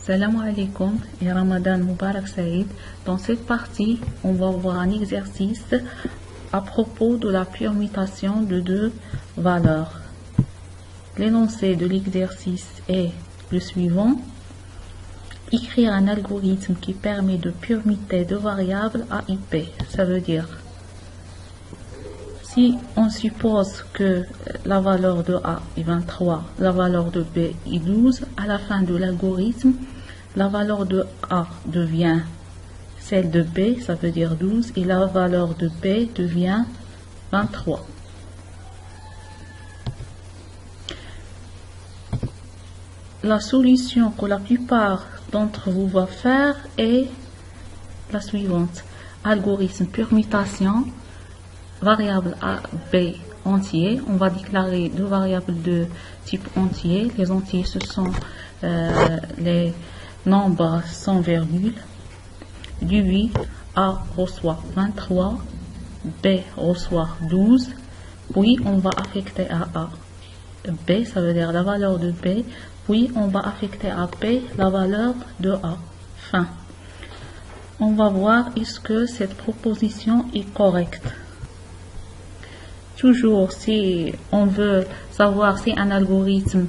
Salam alaikum et Ramadan Mubarak Saïd. Dans cette partie, on va voir un exercice à propos de la permutation de deux valeurs. L'énoncé de l'exercice est le suivant. Écrire un algorithme qui permet de permuter deux variables A et B. Ça veut dire, si on suppose que la valeur de A est 23, la valeur de B est 12, à la fin de l'algorithme, la valeur de A devient celle de B, ça veut dire 12, et la valeur de B devient 23. La solution que la plupart d'entre vous va faire est la suivante. Algorithme permutation, variable A, B entier. On va déclarer deux variables de type entier. Les entiers, ce sont les nombres sans virgule. Du 8, A reçoit 23, B reçoit 12. Puis, on va affecter à A B, ça veut dire la valeur de B. Puis, on va affecter à B la valeur de A. Fin. On va voir est-ce que cette proposition est correcte. Toujours, si on veut savoir si un algorithme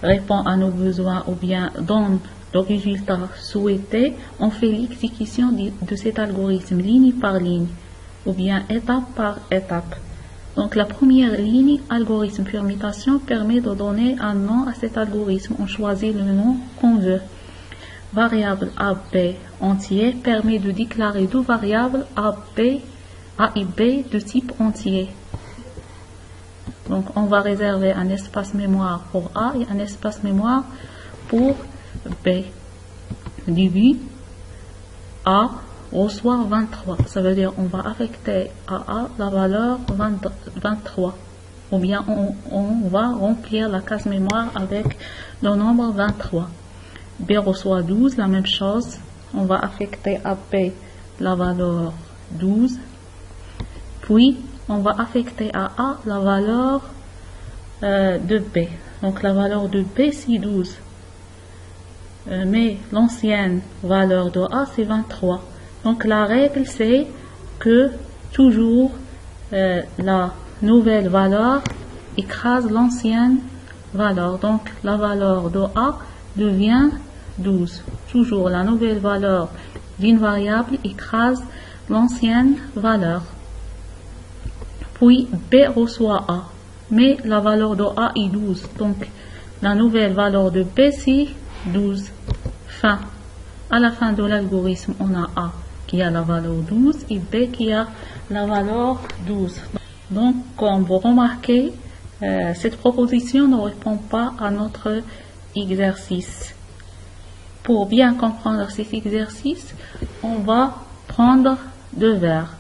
répond à nos besoins ou bien donne le résultat souhaité, on fait l'exécution de cet algorithme ligne par ligne ou bien étape par étape. Donc la première ligne, algorithme permutation, permet de donner un nom à cet algorithme. On choisit le nom qu'on veut. Variable A, B entier permet de déclarer deux variables A et B de type entier. Donc on va réserver un espace mémoire pour A et un espace mémoire pour B. Du 8, A reçoit 23. Ça veut dire on va affecter à A la valeur 23. Ou bien on va remplir la case mémoire avec le nombre 23. B reçoit 12, la même chose. On va affecter à B la valeur 12. Puis, on va affecter à A la valeur de B. Donc, la valeur de B, c'est 12. Mais l'ancienne valeur de A, c'est 23. Donc, la règle, c'est que toujours la nouvelle valeur écrase l'ancienne valeur. Donc, la valeur de A devient 12. Toujours la nouvelle valeur d'une variable écrase l'ancienne valeur. Puis B reçoit A, mais la valeur de A est 12. Donc la nouvelle valeur de B c'est 12. Fin. À la fin de l'algorithme, on a A qui a la valeur 12 et B qui a la valeur 12. Donc comme vous remarquez, cette proposition ne répond pas à notre exercice. Pour bien comprendre cet exercice, on va prendre deux verres.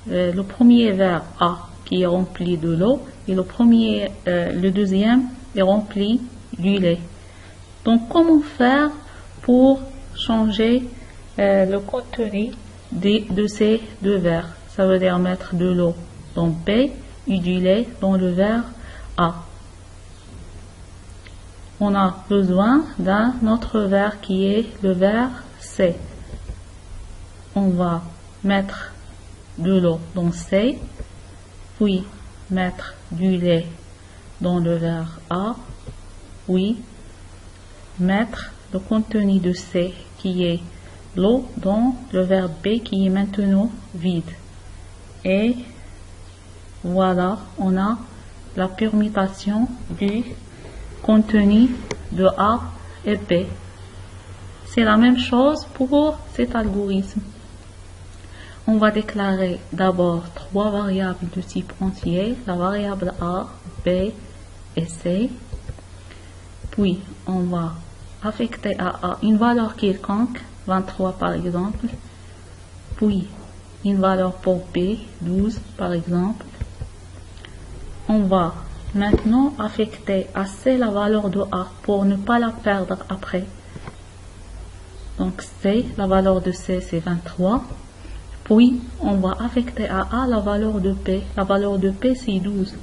Le premier verre A qui est rempli de l'eau et le deuxième est rempli du lait. Donc comment faire pour changer le contenu de ces deux verres? Ça veut dire mettre de l'eau dans B et du lait dans le verre A. On a besoin d'un autre verre qui est le verre C. On va mettre de l'eau dans C, puis mettre du lait dans le verre A, puis mettre le contenu de C qui est l'eau dans le verre B qui est maintenant vide. Et voilà, on a la permutation du contenu de A et B. C'est la même chose pour cet algorithme. On va déclarer d'abord trois variables de type entier, la variable A, B et C. Puis, on va affecter à A une valeur quelconque, 23 par exemple. Puis, une valeur pour B, 12 par exemple. On va maintenant affecter à C la valeur de A pour ne pas la perdre après. Donc C, la valeur de C c'est 23. Puis on va affecter à A la valeur de P. La valeur de P c'est 12.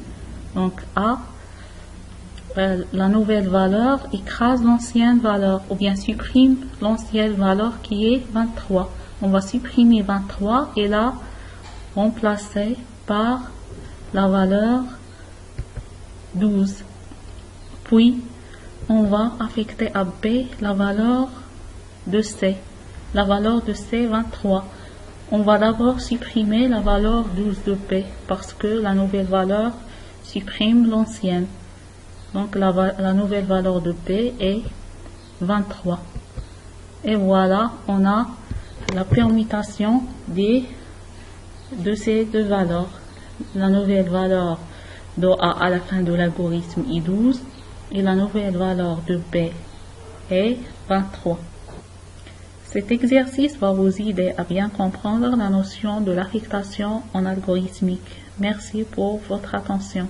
Donc A la nouvelle valeur écrase l'ancienne valeur ou bien supprime l'ancienne valeur qui est 23. On va supprimer 23 et la remplacer par la valeur 12. Puis, on va affecter à B la valeur de C. La valeur de C, 23. On va d'abord supprimer la valeur 12 de B parce que la nouvelle valeur supprime l'ancienne. Donc la nouvelle valeur de P est 23. Et voilà, on a la permutation de ces deux valeurs. La nouvelle valeur de A à la fin de l'algorithme est 12 et la nouvelle valeur de P est 23. Cet exercice va vous aider à bien comprendre la notion de l'affectation en algorithmique. Merci pour votre attention.